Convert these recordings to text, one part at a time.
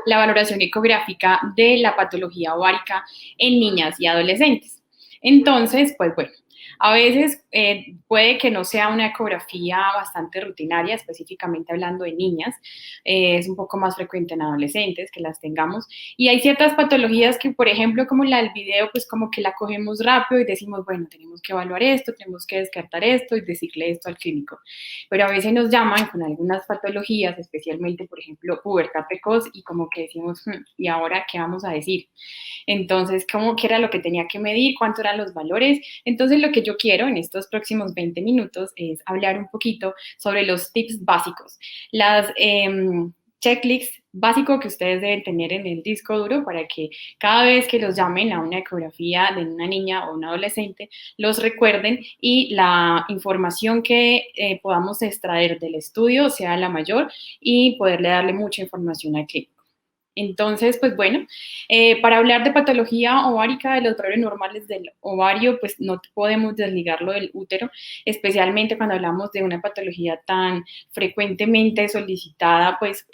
la valoración ecográfica de la patología ovárica en niñas y adolescentes. Entonces, pues bueno, a veces puede que no sea una ecografía bastante rutinaria, específicamente hablando de niñas, es un poco más frecuente en adolescentes que las tengamos, y hay ciertas patologías que, por ejemplo, como la del video, pues como que la cogemos rápido y decimos, bueno, tenemos que evaluar esto, tenemos que descartar esto y decirle esto al clínico, pero a veces nos llaman con algunas patologías, especialmente, por ejemplo, pubertad precoz, y como que decimos, ¿y ahora qué vamos a decir? Entonces, ¿cómo qué era lo que tenía que medir? ¿Cuánto eran los valores? Entonces, lo que yo quiero en estos próximos 20 minutos es hablar un poquito sobre los tips básicos, las checklists básicos que ustedes deben tener en el disco duro para que cada vez que los llamen a una ecografía de una niña o un adolescente, los recuerden y la información que podamos extraer del estudio sea la mayor y poderle darle mucha información al clínico. Entonces, pues bueno, para hablar de patología ovárica, de los valores normales del ovario, pues no podemos desligarlo del útero, especialmente cuando hablamos de una patología tan frecuentemente solicitada, pues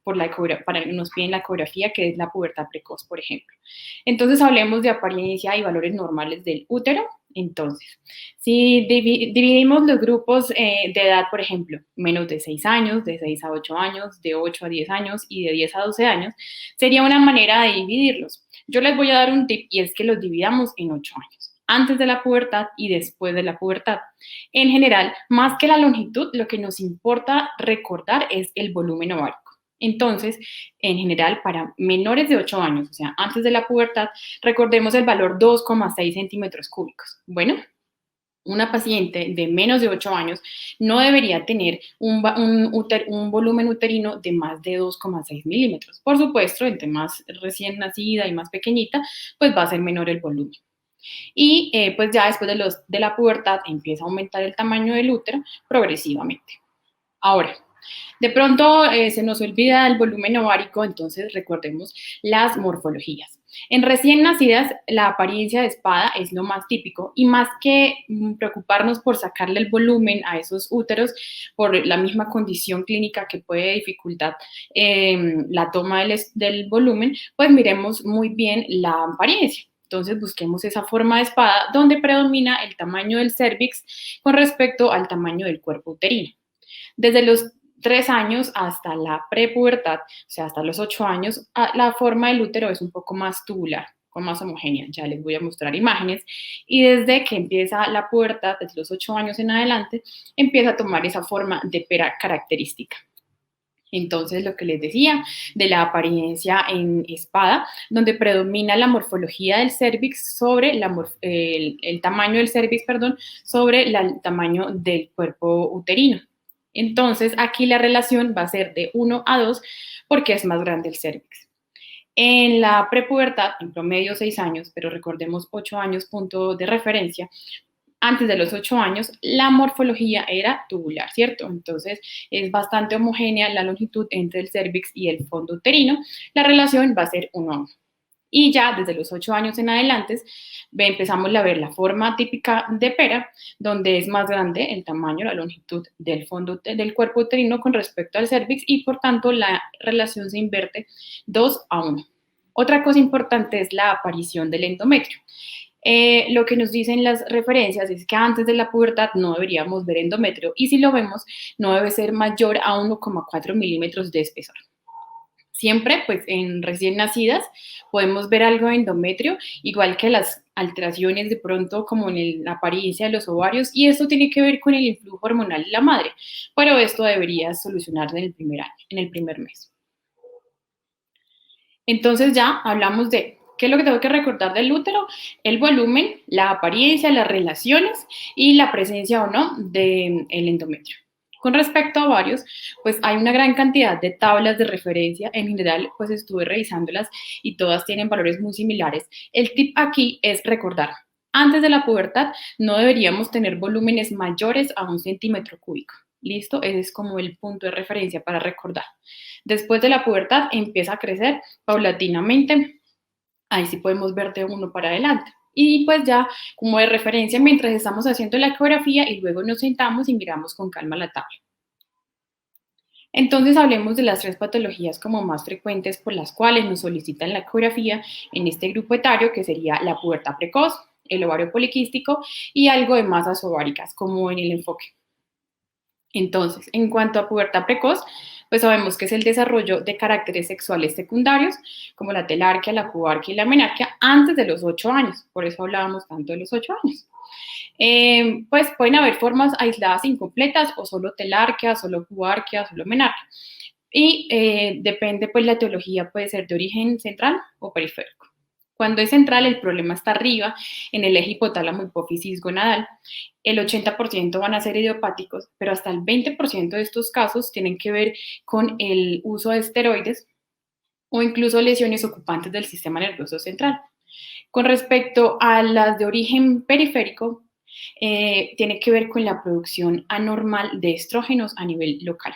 por para nos piden la ecografía, que es la pubertad precoz, por ejemplo. Entonces, hablemos de apariencia y valores normales del útero. Entonces, si dividimos los grupos de edad, por ejemplo, menos de 6 años, de 6 a 8 años, de 8 a 10 años y de 10 a 12 años, sería una manera de dividirlos. Yo les voy a dar un tip y es que los dividamos en 8 años, antes de la pubertad y después de la pubertad. En general, más que la longitud, lo que nos importa recordar es el volumen ovárico. Entonces, en general, para menores de 8 años, o sea, antes de la pubertad, recordemos el valor 2,6 centímetros cúbicos. Bueno, una paciente de menos de 8 años no debería tener un volumen uterino de más de 2,6 milímetros. Por supuesto, entre más recién nacida y más pequeñita, pues va a ser menor el volumen. Y pues ya después de la pubertad empieza a aumentar el tamaño del útero progresivamente. Ahora, de pronto se nos olvida el volumen ovárico, entonces recordemos las morfologías. En recién nacidas, la apariencia de espada es lo más típico y más que preocuparnos por sacarle el volumen a esos úteros por la misma condición clínica que puede dificultar la toma del volumen, pues miremos muy bien la apariencia. Entonces busquemos esa forma de espada donde predomina el tamaño del cérvix con respecto al tamaño del cuerpo uterino. Desde los 3 años hasta la prepubertad, o sea, hasta los 8 años, la forma del útero es un poco más tubular, con más homogénea. Ya les voy a mostrar imágenes. Y desde que empieza la pubertad, desde los 8 años en adelante, empieza a tomar esa forma de pera característica. Entonces, lo que les decía de la apariencia en espada, donde predomina la morfología del cérvix sobre el tamaño del cérvix, perdón, sobre el tamaño del cuerpo uterino. Entonces, aquí la relación va a ser de 1 a 2 porque es más grande el cérvix. En la prepubertad, en promedio 6 años, pero recordemos 8 años punto de referencia, antes de los 8 años, la morfología era tubular, ¿cierto? Entonces, es bastante homogénea la longitud entre el cérvix y el fondo uterino. La relación va a ser 1 a 1. Y ya desde los 8 años en adelante empezamos a ver la forma típica de pera, donde es más grande el tamaño, la longitud del fondo del cuerpo uterino con respecto al cérvix y por tanto la relación se inverte 2 a 1. Otra cosa importante es la aparición del endometrio. Lo que nos dicen las referencias es que antes de la pubertad no deberíamos ver endometrio y si lo vemos no debe ser mayor a 1,4 milímetros de espesor. Siempre, pues en recién nacidas podemos ver algo de endometrio, igual que las alteraciones de pronto como en la apariencia de los ovarios, y esto tiene que ver con el influjo hormonal de la madre, pero esto debería solucionarse en el primer año, en el primer mes. Entonces ya hablamos de qué es lo que tengo que recordar del útero, el volumen, la apariencia, las relaciones y la presencia o no del endometrio. Con respecto a ovarios, pues hay una gran cantidad de tablas de referencia. En general, pues estuve revisándolas y todas tienen valores muy similares. El tip aquí es recordar. Antes de la pubertad no deberíamos tener volúmenes mayores a 1 centímetro cúbico. ¿Listo? Ese es como el punto de referencia para recordar. Después de la pubertad empieza a crecer paulatinamente. Ahí sí podemos ver de 1 para adelante. Y pues ya como de referencia mientras estamos haciendo la ecografía y luego nos sentamos y miramos con calma la tabla. Entonces hablemos de las tres patologías como más frecuentes por las cuales nos solicitan la ecografía en este grupo etario, que sería la pubertad precoz, el ovario poliquístico y algo de masas ováricas, como en el enfoque. Entonces, en cuanto a pubertad precoz, pues sabemos que es el desarrollo de caracteres sexuales secundarios, como la telarquía, la pubarquia y la menarquia, antes de los 8 años. Por eso hablábamos tanto de los 8 años. Pues pueden haber formas aisladas incompletas o solo telarquia, solo pubarquia, solo menarquia. Y depende, pues la etiología puede ser de origen central o periférico. Cuando es central, el problema está arriba, en el eje hipotálamo hipófisis gonadal. El 80% van a ser idiopáticos, pero hasta el 20% de estos casos tienen que ver con el uso de esteroides o incluso lesiones ocupantes del sistema nervioso central. Con respecto a las de origen periférico, tiene que ver con la producción anormal de estrógenos a nivel local.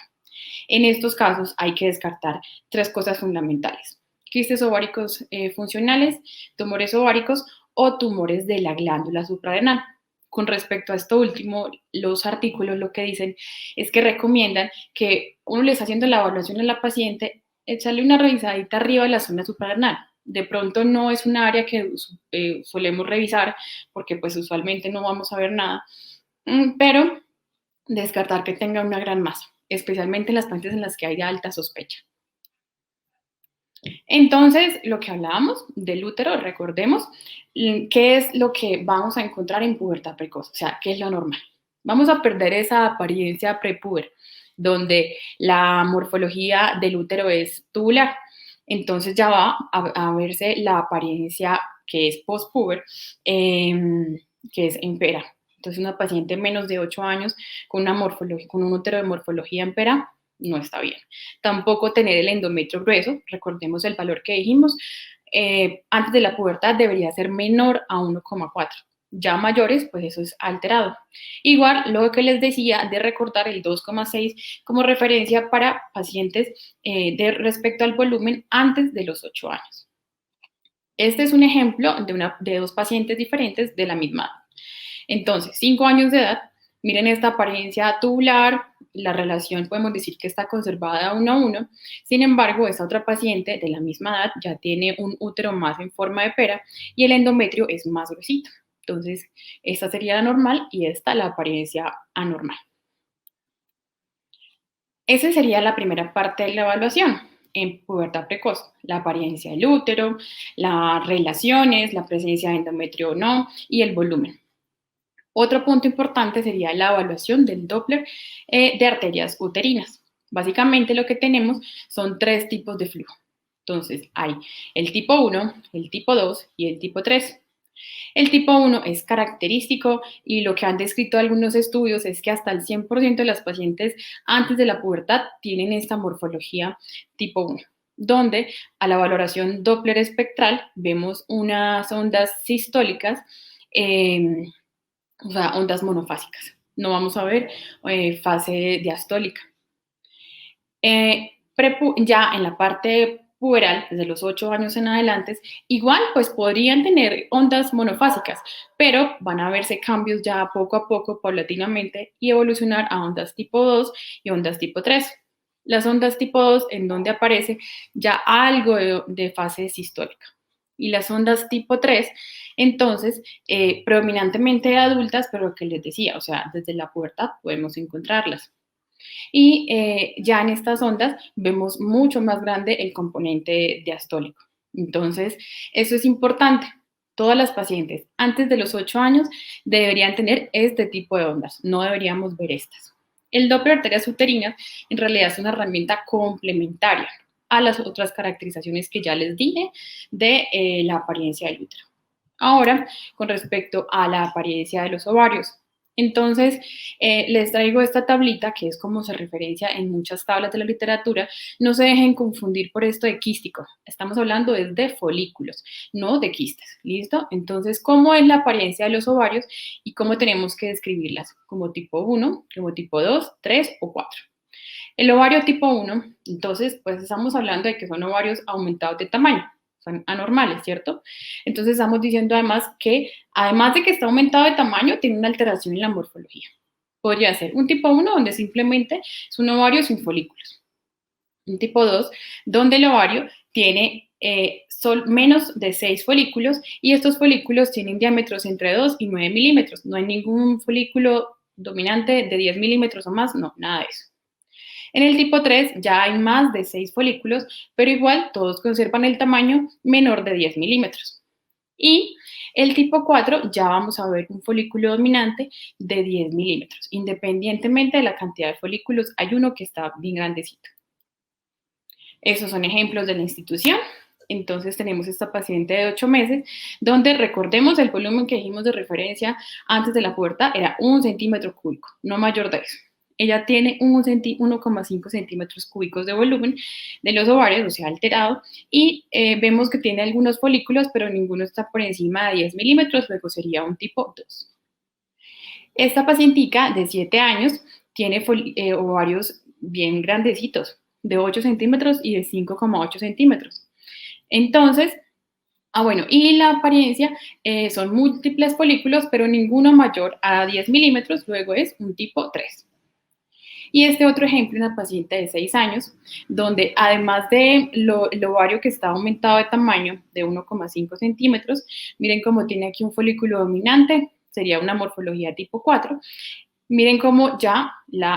En estos casos hay que descartar tres cosas fundamentales: quistes ováricos funcionales, tumores ováricos o tumores de la glándula suprarrenal. Con respecto a esto último, los artículos lo que dicen es que recomiendan que uno le está haciendo la evaluación a la paciente, echarle una revisadita arriba de la zona suprarrenal. De pronto no es un área que solemos revisar porque pues usualmente no vamos a ver nada, pero descartar que tenga una gran masa, especialmente en las pacientes en las que hay de alta sospecha. Entonces, lo que hablábamos del útero, recordemos, ¿qué es lo que vamos a encontrar en pubertad precoz? O sea, ¿qué es lo normal? Vamos a perder esa apariencia prepuber, donde la morfología del útero es tubular. Entonces ya va a verse la apariencia que es postpuber, que es en pera. Entonces, una paciente menos de 8 años con una morfología, con un útero de morfología en pera, no está bien. Tampoco tener el endometrio grueso, recordemos el valor que dijimos, antes de la pubertad debería ser menor a 1,4. Ya mayores, pues eso es alterado. Igual, lo que les decía de recordar el 2,6 como referencia para pacientes respecto al volumen antes de los 8 años. Este es un ejemplo de dos pacientes diferentes de la misma edad. Entonces, 5 años de edad, miren esta apariencia tubular, la relación podemos decir que está conservada 1:1, sin embargo, esta otra paciente de la misma edad ya tiene un útero más en forma de pera y el endometrio es más gruesito. Entonces, esta sería la normal y esta la apariencia anormal. Esa sería la primera parte de la evaluación en pubertad precoz: la apariencia del útero, las relaciones, la presencia de endometrio o no y el volumen. Otro punto importante sería la evaluación del Doppler de arterias uterinas. Básicamente lo que tenemos son tres tipos de flujo. Entonces hay el tipo 1, el tipo 2 y el tipo 3. El tipo 1 es característico y lo que han descrito algunos estudios es que hasta el 100% de las pacientes antes de la pubertad tienen esta morfología tipo 1, donde a la valoración Doppler espectral vemos unas ondas sistólicas, o sea, ondas monofásicas. No vamos a ver fase diastólica. Ya en la parte puberal, desde los 8 años en adelante, igual pues podrían tener ondas monofásicas, pero van a verse cambios ya poco a poco, paulatinamente, y evolucionar a ondas tipo 2 y ondas tipo 3. Las ondas tipo 2 en donde aparece ya algo de fase sistólica. Y las ondas tipo 3, entonces, predominantemente adultas, pero lo que les decía, o sea, desde la pubertad podemos encontrarlas. Y ya en estas ondas vemos mucho más grande el componente diastólico. Entonces, eso es importante. Todas las pacientes antes de los 8 años deberían tener este tipo de ondas, no deberíamos ver estas. El Doppler de arterias uterinas en realidad es una herramienta complementaria a las otras caracterizaciones que ya les dije de la apariencia del útero. Ahora, con respecto a la apariencia de los ovarios. Entonces, les traigo esta tablita que es como se referencia en muchas tablas de la literatura. No se dejen confundir por esto de quístico. Estamos hablando de folículos, no de quistes. ¿Listo? Entonces, ¿cómo es la apariencia de los ovarios y cómo tenemos que describirlas? Como tipo 1, como tipo 2, 3 o 4. El ovario tipo 1, entonces, pues estamos hablando de que son ovarios aumentados de tamaño, son anormales, ¿cierto? Entonces estamos diciendo además de que está aumentado de tamaño, tiene una alteración en la morfología. Podría ser un tipo 1 donde simplemente es un ovario sin folículos. Un tipo 2, donde el ovario tiene menos de 6 folículos y estos folículos tienen diámetros entre 2 y 9 milímetros. No hay ningún folículo dominante de 10 milímetros o más, no, nada de eso. En el tipo 3 ya hay más de 6 folículos, pero igual todos conservan el tamaño menor de 10 milímetros. Y el tipo 4 ya vamos a ver un folículo dominante de 10 milímetros. Independientemente de la cantidad de folículos, hay uno que está bien grandecito. Esos son ejemplos de la institución. Entonces tenemos esta paciente de 8 meses, donde recordemos el volumen que dijimos de referencia antes de la pubertad era 1 centímetro cúbico, no mayor de eso. Ella tiene 1,5 centímetros cúbicos de volumen de los ovarios, o sea, alterado, y vemos que tiene algunos folículos, pero ninguno está por encima de 10 milímetros, luego sería un tipo 2. Esta pacientica de 7 años tiene ovarios bien grandecitos, de 8 centímetros y de 5,8 centímetros. Entonces, bueno, y la apariencia son múltiples folículos, pero ninguno mayor a 10 milímetros, luego es un tipo 3. Y este otro ejemplo, una paciente de 6 años, donde además de el ovario que está aumentado de tamaño de 1,5 centímetros, miren cómo tiene aquí un folículo dominante, sería una morfología tipo 4. Miren cómo ya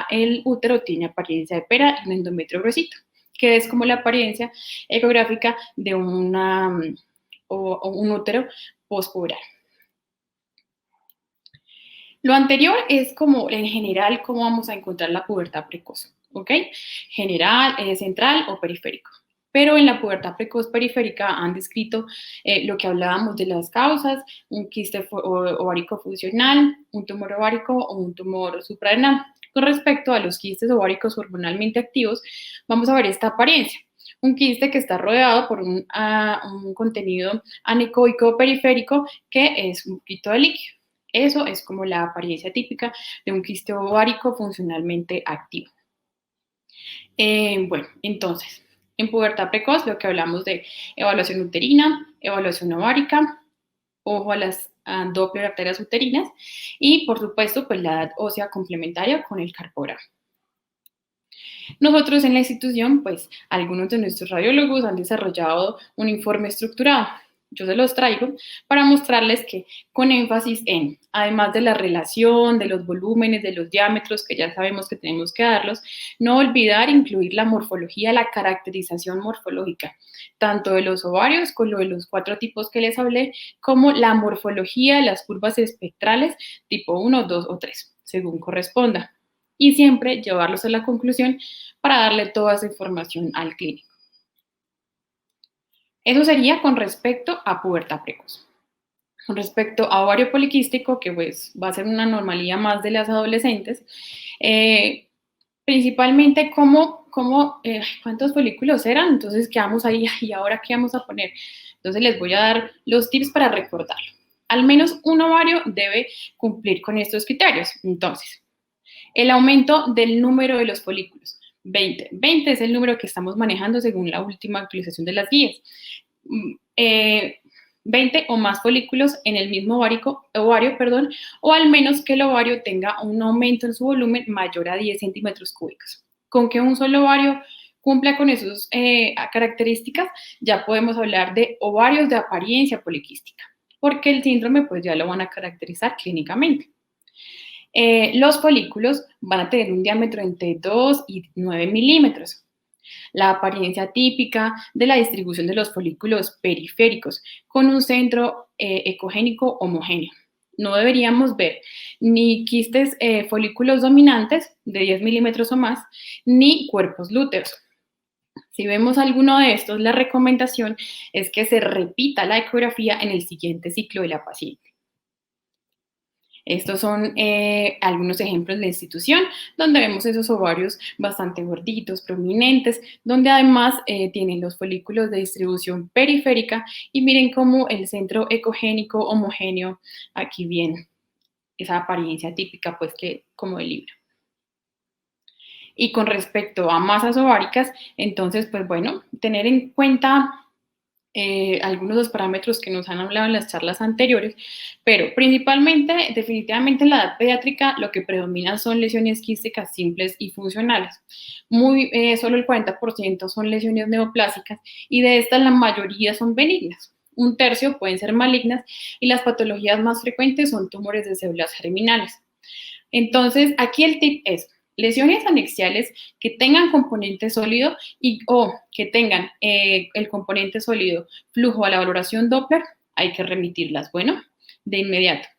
el útero tiene apariencia de pera y un endometrio gruesito, que es como la apariencia ecográfica de un útero postpuberal. Lo anterior es como en general cómo vamos a encontrar la pubertad precoz, ¿ok? General, central o periférico. Pero en la pubertad precoz periférica han descrito lo que hablábamos de las causas, un quiste ovárico funcional, un tumor ovárico o un tumor suprarrenal. Con respecto a los quistes ováricos hormonalmente activos, vamos a ver esta apariencia. Un quiste que está rodeado por un contenido anecoico periférico que es un poquito de líquido. Eso es como la apariencia típica de un quiste ovárico funcionalmente activo. Bueno, entonces, en pubertad precoz, lo que hablamos de evaluación uterina, evaluación ovárica, ojo a las Doppler arterias uterinas y, por supuesto, pues la edad ósea complementaria con el carpograma. Nosotros en la institución, pues algunos de nuestros radiólogos han desarrollado un informe estructurado. Yo se los traigo para mostrarles que con énfasis en, además de la relación, de los volúmenes, de los diámetros, que ya sabemos que tenemos que darlos, no olvidar incluir la morfología, la caracterización morfológica, tanto de los ovarios con lo de los 4 tipos que les hablé, como la morfología de las curvas espectrales tipo 1, 2 o 3, según corresponda. Y siempre llevarlos a la conclusión para darle toda esa información al clínico. Eso sería con respecto a pubertad precoz. Con respecto a ovario poliquístico, que pues va a ser una normalidad más de las adolescentes, principalmente cuántos folículos eran, entonces quedamos ahí, y ahora qué vamos a poner. Entonces les voy a dar los tips para recordarlo. Al menos un ovario debe cumplir con estos criterios. Entonces, el aumento del número de los folículos. 20. 20 es el número que estamos manejando según la última actualización de las guías. 20 o más folículos en el mismo ovario, o al menos que el ovario tenga un aumento en su volumen mayor a 10 centímetros cúbicos. Con que un solo ovario cumpla con esas características, ya podemos hablar de ovarios de apariencia poliquística, porque el síndrome pues ya lo van a caracterizar clínicamente. Los folículos van a tener un diámetro entre 2 y 9 milímetros. La apariencia típica de la distribución de los folículos periféricos con un centro ecogénico homogéneo. No deberíamos ver ni quistes folículos dominantes de 10 milímetros o más, ni cuerpos lúteos. Si vemos alguno de estos, la recomendación es que se repita la ecografía en el siguiente ciclo de la paciente. Estos son algunos ejemplos de la institución donde vemos esos ovarios bastante gorditos, prominentes, donde además tienen los folículos de distribución periférica y miren cómo el centro ecogénico homogéneo aquí viene, esa apariencia típica pues que como del libro. Y con respecto a masas ováricas, entonces pues bueno, tener en cuenta algunos de los parámetros que nos han hablado en las charlas anteriores, pero principalmente, definitivamente en la edad pediátrica, lo que predomina son lesiones quísticas simples y funcionales. Solo el 40% son lesiones neoplásicas y de estas la mayoría son benignas. Un tercio pueden ser malignas y las patologías más frecuentes son tumores de células germinales. Entonces, aquí el tip es lesiones anexiales que tengan componente sólido o que tengan el componente sólido flujo a la valoración Doppler, hay que remitirlas, bueno, de inmediato.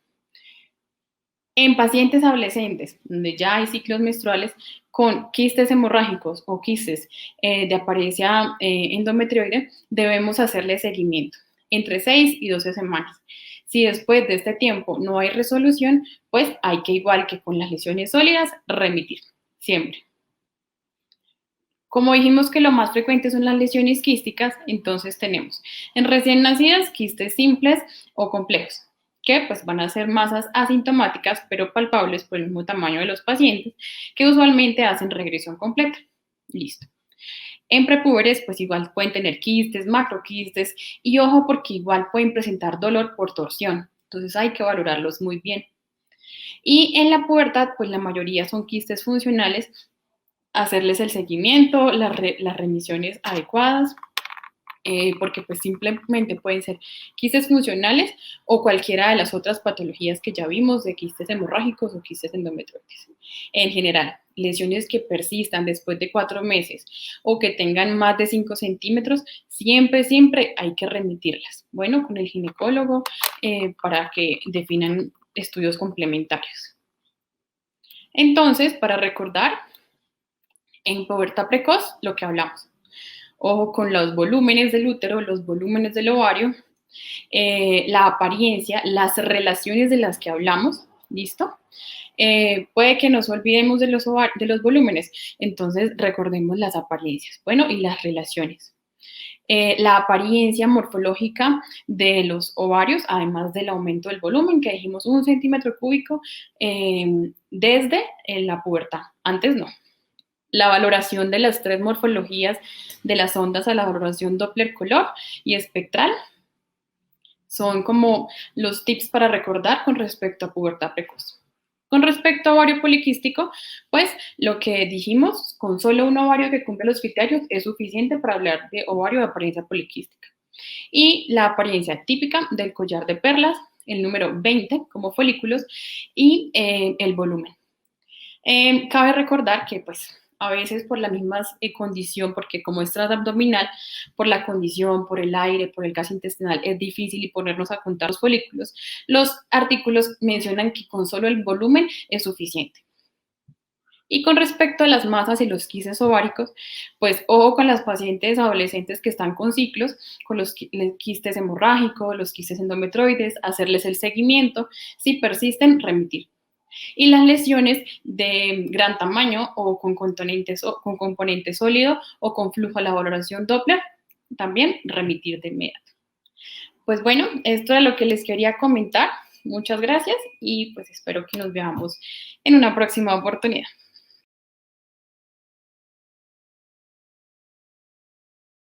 En pacientes adolescentes, donde ya hay ciclos menstruales con quistes hemorrágicos o quistes de apariencia endometrioide, debemos hacerle seguimiento entre 6 y 12 semanas. Si después de este tiempo no hay resolución, pues hay que, igual que con las lesiones sólidas, remitir, siempre. Como dijimos que lo más frecuente son las lesiones quísticas, entonces tenemos en recién nacidas quistes simples o complejos, que pues van a ser masas asintomáticas pero palpables por el mismo tamaño de los pacientes, que usualmente hacen regresión completa. Listo. En prepúberes, pues igual pueden tener quistes, macroquistes, y ojo porque igual pueden presentar dolor por torsión, entonces hay que valorarlos muy bien. Y en la pubertad, pues la mayoría son quistes funcionales, hacerles el seguimiento, las remisiones adecuadas, porque pues simplemente pueden ser quistes funcionales o cualquiera de las otras patologías que ya vimos de quistes hemorrágicos o quistes endometrioides. En general, lesiones que persistan después de 4 meses o que tengan más de 5 centímetros, siempre hay que remitirlas. Bueno, con el ginecólogo para que definan estudios complementarios. Entonces, para recordar, en pubertad precoz, lo que hablamos. Ojo con los volúmenes del útero, los volúmenes del ovario, la apariencia, las relaciones de las que hablamos, ¿listo? Puede que nos olvidemos de los volúmenes, entonces recordemos las apariencias, bueno, y las relaciones. La apariencia morfológica de los ovarios, además del aumento del volumen, que dijimos 1 centímetro cúbico desde la pubertad, antes no. La valoración de las 3 morfologías de las ondas a la valoración Doppler color y espectral son como los tips para recordar con respecto a pubertad precoz. Con respecto a ovario poliquístico, pues lo que dijimos, con solo un ovario que cumple los criterios es suficiente para hablar de ovario de apariencia poliquística. Y la apariencia típica del collar de perlas, el número 20 como folículos y el volumen. Cabe recordar que pues a veces por la misma condición, porque como es transabdominal, por la condición, por el aire, por el gas intestinal, es difícil y ponernos a contar los folículos, los artículos mencionan que con solo el volumen es suficiente. Y con respecto a las masas y los quistes ováricos, pues ojo con las pacientes adolescentes que están con ciclos, con los quistes hemorrágicos, los quistes endometroides, hacerles el seguimiento, si persisten, remitir. Y las lesiones de gran tamaño o con componente sólido o con flujo a la valoración Doppler, también remitir de inmediato. Pues bueno, esto es lo que les quería comentar. Muchas gracias y pues espero que nos veamos en una próxima oportunidad.